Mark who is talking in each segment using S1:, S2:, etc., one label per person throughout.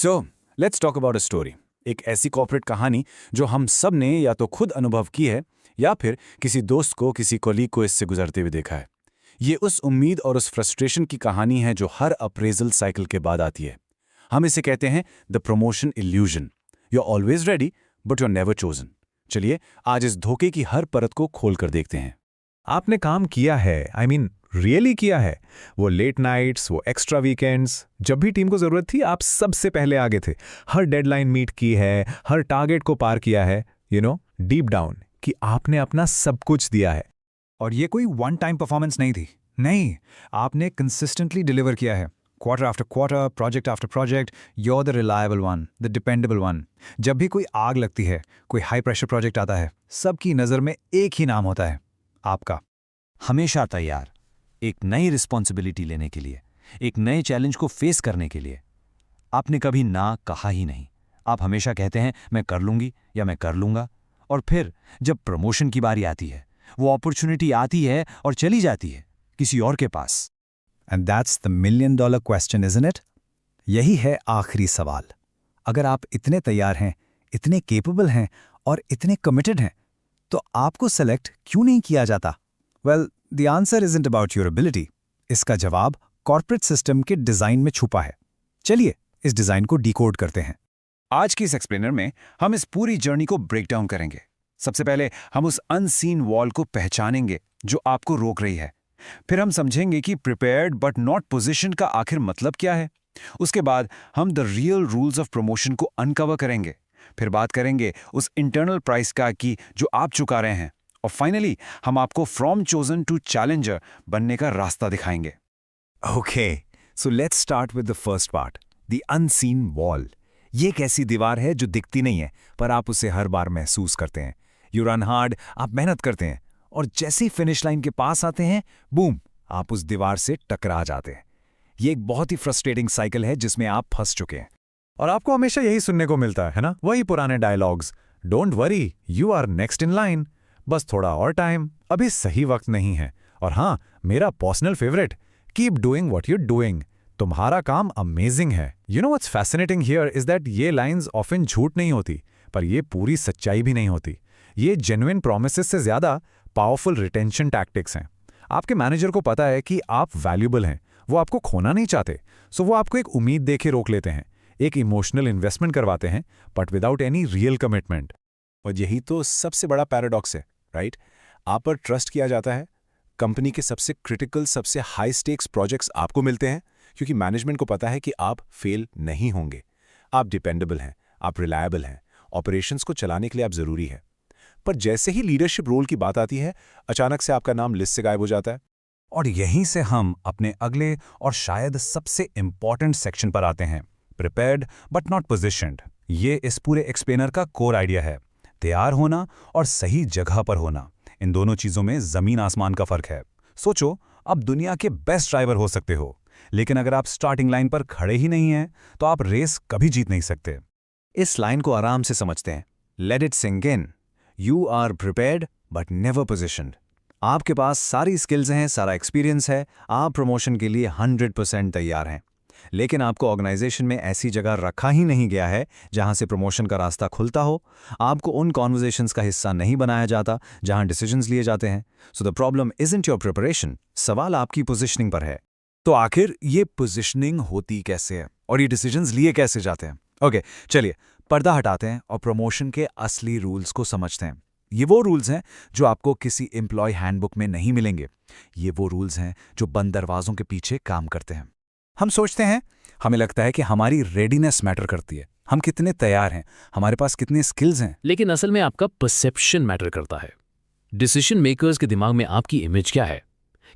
S1: So let's talk about a story. एक ऐसी corporate कहानी जो हम सब ने या तो खुद अनुभव की है या फिर किसी दोस्त को, किसी कोलीग को इससे गुजरते हुए देखा है। ये उस उम्मीद और उस फ्रस्ट्रेशन की कहानी है जो हर अप्रेजल साइकिल के बाद आती है। हम इसे कहते हैं the promotion illusion. You are always ready but you are never chosen. चलिए आज इस धोखे की हर परत को खोल कर देखते हैं।
S2: आपने काम किया है, रियली किया है। वो लेट नाइट्स, वो एक्स्ट्रा वीकेंड्स, जब भी टीम को जरूरत थी आप सबसे पहले आगे थे। हर डेडलाइन मीट की है, हर टारगेट को पार किया है। डीप डाउन कि आपने अपना सब कुछ दिया है।
S3: और ये कोई वन टाइम परफॉर्मेंस नहीं थी। नहीं, आपने कंसिस्टेंटली डिलीवर किया है। Quarter after quarter, project after project, you are the reliable one, the dependable one. जब भी कोई आग लगती है, कोई हाई प्रेशर प्रोजेक्ट आता है, सबकी नज़र में एक ही नाम होता है, आपका।
S4: हमेशा तैयार, एक नई रिस्पॉन्सिबिलिटी लेने के लिए, एक नए चैलेंज को फेस करने के लिए। आपने कभी ना कहा ही नहीं। आप हमेशा कहते हैं मैं कर लूंगी या मैं कर लूंगा, और फिर जब प्रमोशन की बारी आती है, वो अपॉर्चुनिटी आती है और चली जाती है किसी और के पास।
S3: And that's the $1 million question, isn't it? यही है आखिरी सवाल। अगर आप इतने तैयार हैं, इतने केपेबल हैं और इतने कमिटेड हैं, तो आपको सेलेक्ट क्यों नहीं किया जाता? Well, the answer isn't about your ability. इसका जवाब कॉर्पोरेट सिस्टम के डिजाइन में छुपा है। चलिए इस डिजाइन को डिकोड करते हैं।
S1: आज की इस एक्सप्लेनर में हम इस पूरी जर्नी को ब्रेक डाउन करेंगे। सबसे पहले हम उस अनसीन वॉल को पहचानेंगे जो आपको रोक रही है। फिर हम समझेंगे कि प्रिपेयर्ड बट नॉट पोजीशन का आखिर मतलब क्या है। उसके बाद हम the real rules of promotion को अनकवर करेंगे। फिर बात करेंगे उस इंटरनल प्राइस का की जो आप चुका रहे हैं। और फाइनली हम आपको फ्रॉम चोजन टू चैलेंजर बनने का रास्ता दिखाएंगे।
S2: Okay, so let's start with the first part, the unseen wall. ये एक ऐसी दीवार है जो दिखती नहीं है, पर आप उसे हर बार महसूस करते हैं। यू रन हार्ड, आप मेहनत करते हैं, और जैसे ही फिनिश लाइन के पास आते हैं, बूम, आप उस दीवार से टकरा जाते हैं। ये एक बहुत ही फ्रस्ट्रेटिंग साइकिल है जिसमें आप फंस चुके हैं। और आपको हमेशा यही सुनने को मिलता है ना, वही पुराने dialogues, don't worry, you are next in line, बस थोड़ा और टाइम, अभी सही वक्त नहीं है। और हाँ, मेरा personal favourite, keep doing what you doing, तुम्हारा काम अमेजिंग है। You know what's fascinating here is that ये लाइंस ऑफन झूठ नहीं होती, पर ये पूरी सच्चाई भी नहीं होती। ये जेन्युइन प्रोमिसेस से ज्यादा पावरफुल रिटेंशन टैक्टिक्स हैं। आपके मैनेजर को पता है कि आप वैल्यूबल हैं, वो आपको खोना नहीं चाहते, सो वो आपको एक उम्मीद देके रोक लेते हैं, एक इमोशनल इन्वेस्टमेंट करवाते हैं, but without any real commitment.
S5: और यही तो सबसे बड़ा पैराडॉक्स है, राइट? आप पर ट्रस्ट किया जाता है, कंपनी के सबसे क्रिटिकल, सबसे हाई स्टेक्स प्रोजेक्ट्स आपको मिलते हैं क्योंकि मैनेजमेंट को पता है कि आप फेल नहीं होंगे। आप डिपेंडेबल हैं, आप रिलायबल हैं, ऑपरेशंस को चलाने के लिए आप ज़रूरी है। पर जैसे ही लीडरशिप रोल की बात आती है, अचानक से आपका नाम लिस्ट से गायब हो जाता है।
S2: और यहीं से हम अपने अगले और शायद सबसे इंपॉर्टेंट सेक्शन पर आते हैं, प्रिपेयर्ड बट नॉट पोजिशन्ड। ये इस पूरे एक्सप्लेनर का कोर आइडिया है। तैयार होना और सही जगह पर होना, इन दोनों चीजों में जमीन आसमान का फर्क है। सोचो, अब दुनिया के बेस्ट ड्राइवर हो सकते हो, लेकिन अगर आप स्टार्टिंग लाइन पर खड़े ही नहीं हैं, तो आप रेस कभी जीत नहीं सकते।
S3: इस लाइन को आराम से समझते हैं। Let it sink in. You are prepared but never positioned. आपके पास सारी स्किल्स हैं, सारा एक्सपीरियंस है, आप प्रमोशन के लिए 100% तैयार हैं, लेकिन आपको ऑर्गेनाइजेशन में ऐसी जगह रखा ही नहीं गया है जहां से प्रमोशन का रास्ता खुलता हो। आपको उन कॉन्वर्सेशंस का हिस्सा नहीं बनाया जाता जहां डिसीजंस लिए जाते हैं। So the problem isn't your preparation, सवाल आपकी पोजीशनिंग पर है।
S2: तो आखिर ये पोजीशनिंग होती कैसे है और ये डिसीजंस लिए कैसे जाते हैं? ओके, चलिए पर्दा हटाते हैं और प्रमोशन के असली रूल्स को समझते हैं। ये वो रूल्स हैं जो आपको किसी एम्प्लॉय हैंडबुक में नहीं मिलेंगे। ये वो रूल्स हैं जो बंद दरवाजों के पीछे काम करते हैं। हम सोचते हैं, हमें लगता है कि हमारी रेडीनेस मैटर करती है, हम कितने तैयार हैं, हमारे पास कितने स्किल्स हैं।
S6: लेकिन असल में आपका परसेप्शन मैटर करता है। डिसीजन मेकर्स के दिमाग में आपकी इमेज क्या है?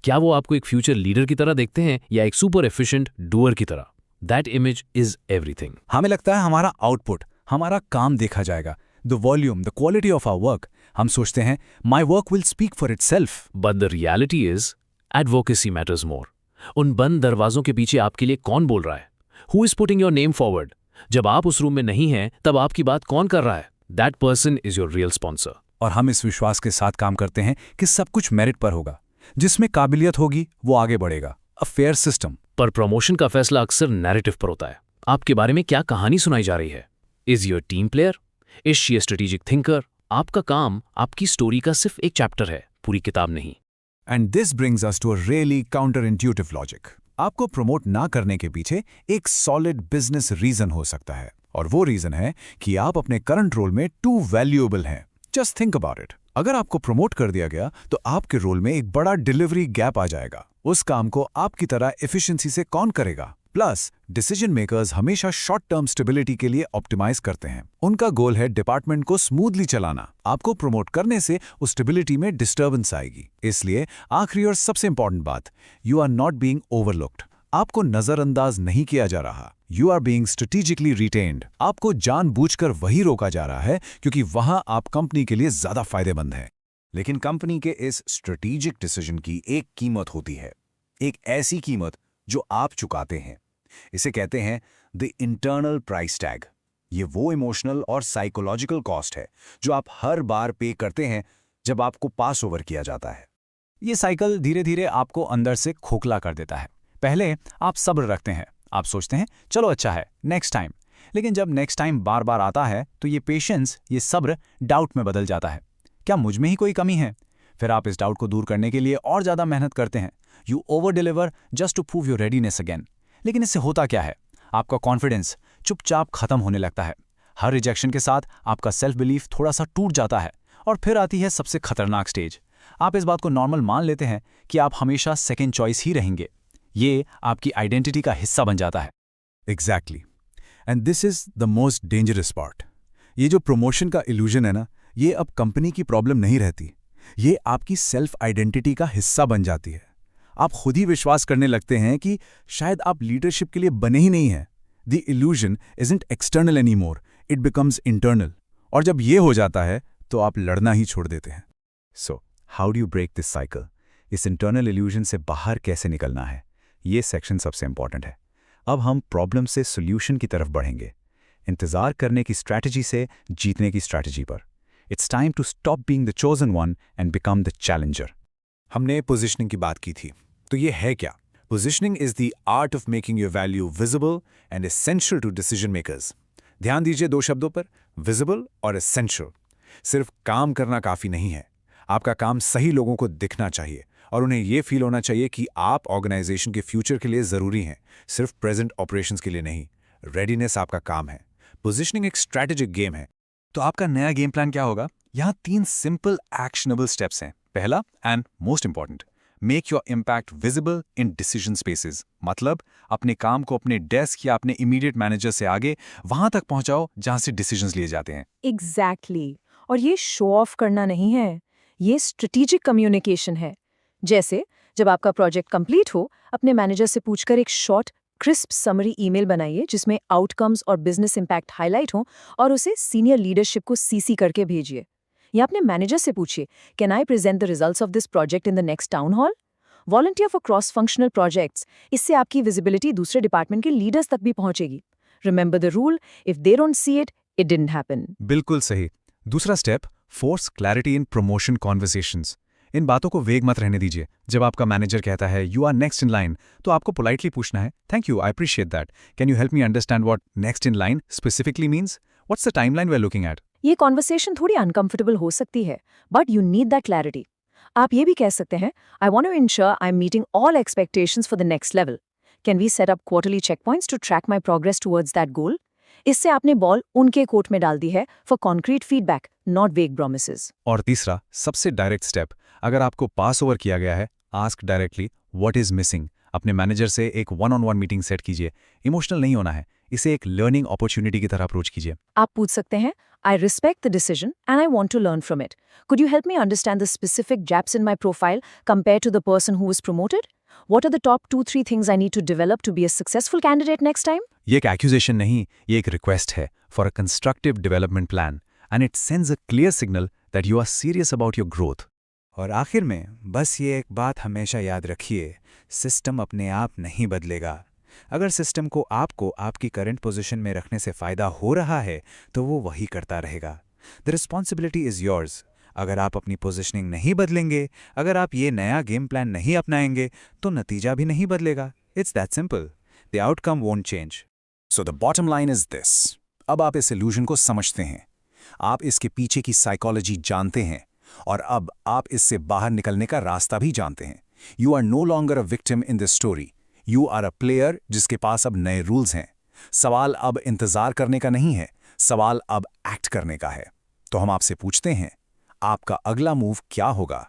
S6: क्या वो आपको एक फ्यूचर लीडर की तरह देखते हैं या एक सुपर एफिशिएंट डूअर की तरह? That image is everything.
S3: हमें लगता है हमारा आउटपुट, हमारा काम देखा जाएगा, the volume, the quality of our work. हम सोचते हैं my work will speak for itself.
S6: But the reality is advocacy matters more. उन बंद दरवाजों के पीछे आपके लिए कौन बोल रहा है? Who is putting your name forward? जब आप उस रूम में नहीं हैं, तब आपकी बात कौन कर रहा है? That person is your real sponsor.
S3: और हम इस विश्वास के साथ काम करते हैं कि सब कुछ मेरिट पर होगा, जिसमें काबिलियत होगी वो आगे बढ़ेगा। A fair system.
S6: पर प्रमोशन का फैसला अक्सर नैरेटिव पर होता है। आपके बारे में क्या कहानी सुनाई जा रही है? Is your team player? Is she A strategic thinker? आपका काम आपकी स्टोरी का सिर्फ एक चैप्टर है, पूरी किताब नहीं।
S2: And this brings us to a really counterintuitive logic. आपको प्रमोट ना करने के पीछे एक सॉलिड बिजनेस रीजन हो सकता है, और वो रीजन है कि आप अपने करंट रोल में टू वैल्यूएबल हैं। Just think about it. अगर आपको प्रमोट कर दिया गया तो आपके रोल में एक बड़ा डिलीवरी गैप आ जाएगा। उस काम को आपकी तरह एफिशिएंसी से कौन करेगा? प्लस डिसीजन मेकर्स हमेशा शॉर्ट टर्म स्टेबिलिटी के लिए ऑप्टिमाइज करते हैं। उनका गोल है डिपार्टमेंट को स्मूथली चलाना। आपको प्रमोट करने से उस स्टेबिलिटी में डिस्टर्बेंस आएगी। इसलिए आखिरी और सबसे इंपॉर्टेंट बात, you are not being overlooked. आपको नजरअंदाज नहीं किया जा रहा। You are being strategically retained. आपको जानबूझकर वही रोका जा रहा है क्योंकि वहां आप कंपनी के लिए ज्यादा फायदेमंद हैं।
S3: लेकिन कंपनी के इस स्ट्रेटेजिक डिसीजन की एक कीमत होती है, एक ऐसी कीमत जो आप चुकाते हैं। इसे कहते हैं द इंटरनल प्राइस टैग। ये वो इमोशनल और साइकोलॉजिकल कॉस्ट है जो आप हर बार पे करते हैं जब आपको पास ओवर किया जाता है।
S4: ये साइकिल धीरे धीरे आपको अंदर से खोखला कर देता है। पहले आप सब्र रखते हैं, आप सोचते हैं चलो अच्छा है, नेक्स्ट टाइम। लेकिन जब नेक्स्ट टाइम बार बार आता है तो ये पेशेंस, ये सब्र डाउट में बदल जाता है। क्या मुझ में ही कोई कमी है? फिर आप इस डाउट को दूर करने के लिए और ज़्यादा मेहनत करते हैं। You over deliver just to prove your readiness again. लेकिन इससे होता क्या है? आपका कॉन्फिडेंस चुपचाप खत्म होने लगता है। हर रिजेक्शन के साथ आपका सेल्फ बिलीफ थोड़ा सा टूट जाता है। और फिर आती है सबसे खतरनाक स्टेज। आप इस बात को नॉर्मल मान लेते हैं कि आप हमेशा सेकेंड चॉइस ही रहेंगे। ये आपकी आइडेंटिटी का हिस्सा बन जाता है।
S2: Exactly. And this is the most dangerous part. ये जो प्रमोशन का इल्यूजन है ना, ये अब कंपनी की प्रॉब्लम नहीं रहती। ये आपकी सेल्फ आइडेंटिटी का हिस्सा बन जाती है। आप खुद ही विश्वास करने लगते हैं कि शायद आप लीडरशिप के लिए बने ही नहीं हैं। The illusion isn't external any more, it becomes internal. और जब ये हो जाता है तो आप लड़ना ही छोड़ देते हैं।
S3: So how do you break this cycle? इस इंटरनल इल्यूजन से बाहर कैसे निकलना है? ये सेक्शन सबसे इंपॉर्टेंट है। अब हम प्रॉब्लम से सोल्यूशन की तरफ बढ़ेंगे, इंतजार करने की स्ट्रैटेजी से जीतने की स्ट्रैटेजी पर। It's time to stop being the chosen one and become the challenger.
S2: हमने पोजीशनिंग की बात की थी, तो ये है क्या? Positioning is the art of making your value visible and essential to decision makers. ध्यान दीजिए दो शब्दों पर, विजिबल और एसेंशियल। सिर्फ काम करना काफी नहीं है। आपका काम सही लोगों को दिखना चाहिए और उन्हें यह फील होना चाहिए कि आप ऑर्गेनाइजेशन के फ्यूचर के लिए जरूरी हैं, सिर्फ प्रेजेंट ऑपरेशंस के लिए नहीं। रेडीनेस आपका काम है। पोजीशनिंग एक स्ट्रैटेजिक गेम है।
S3: तो आपका नया गेम प्लान क्या होगा? यहाँ 3 सिंपल एक्शनेबल स्टेप्स हैं। पहला and most important, make your impact visible in decision spaces. मतलब अपने काम को अपने डेस्क या अपने इमीडिएट मैनेजर से आगे वहां तक पहुंचाओ जहां से डिसीजंस लिए जाते हैं।
S7: एग्जैक्टली। और ये शो ऑफ करना नहीं है, ये स्ट्रेटेजिक कम्युनिकेशन है। जैसे जब आपका प्रोजेक्ट कंप्लीट हो, अपने मैनेजर से पूछकर एक शॉर्ट क्रिस्प समरी ईमेल बनाइए जिसमें आउटकम्स और बिजनेस इंपैक्ट हाईलाइट हो और उसे सीनियर लीडरशिप को सीसी करके भेजिए। या अपने मैनेजर से पूछिए, can I present the results of this project in the next town hall? Volunteer for cross functional projects. इससे आपकी विजिबिलिटी दूसरे डिपार्टमेंट के लीडर्स तक भी पहुंचेगी। Remember the rule, if they don't see it, it didn't happen.
S2: बिल्कुल सही। दूसरा step, force clarity in promotion conversations. इन बातों को वेग मत रहने दीजिए। जब आपका मैनेजर कहता है you are next in line, तो आपको पोलाइटली पूछना है, thank you, I appreciate that, can you help me understand what next in line specifically means? What's the timeline we are looking at?
S7: ये कॉन्वर्सेशन थोड़ी uncomfortable हो सकती है, but you need that clarity. आप ये भी कह सकते हैं, I want to ensure I am meeting all expectations for the next level. Can we set up quarterly check points to track my progress towards that goal? इससे आपने ball उनके court में डाल दी है for concrete feedback, not vague promises.
S2: और तीसरा, सबसे डायरेक्ट स्टेप, अगर आपको पास ओवर किया गया है, ask directly what is missing. अपने मैनेजर से एक वन-ऑन-वन मीटिंग सेट कीजिए। इमोशनल नहीं होना है, इसे एक लर्निंग अपॉर्चुनिटी की तरह अप्रोच कीजिए।
S7: आप पूछ सकते हैं, I respect the decision and I want to learn from it. Could you help me understand the specific gaps in my profile compare to the person who was promoted? What are the top 2-3 things I need to develop to be a successful candidate next time?
S2: ये एक accusation नहीं, ये एक request है for a constructive development plan and it sends a clear signal that you are serious about your growth.
S3: और आखिर में बस ये एक बात हमेशा याद रखिए, सिस्टम अपने आप नहीं बदलेगा। अगर सिस्टम को आपको आपकी करंट पोजीशन में रखने से फ़ायदा हो रहा है तो वो वही करता रहेगा। The responsibility is yours. अगर आप अपनी पोजीशनिंग नहीं बदलेंगे, अगर आप ये नया गेम प्लान नहीं अपनाएंगे, तो नतीजा भी नहीं बदलेगा। It's that simple. The outcome won't change.
S2: So the bottom line is this. अब आप इस इल्यूजन को समझते हैं, आप इसके पीछे की साइकोलॉजी जानते हैं, और अब आप इससे बाहर निकलने का रास्ता भी जानते हैं। You are no longer a victim in this story, you are a player जिसके पास अब नए रूल्स हैं। सवाल अब इंतजार करने का नहीं है, सवाल अब एक्ट करने का है। तो हम आपसे पूछते हैं, आपका अगला मूव क्या होगा?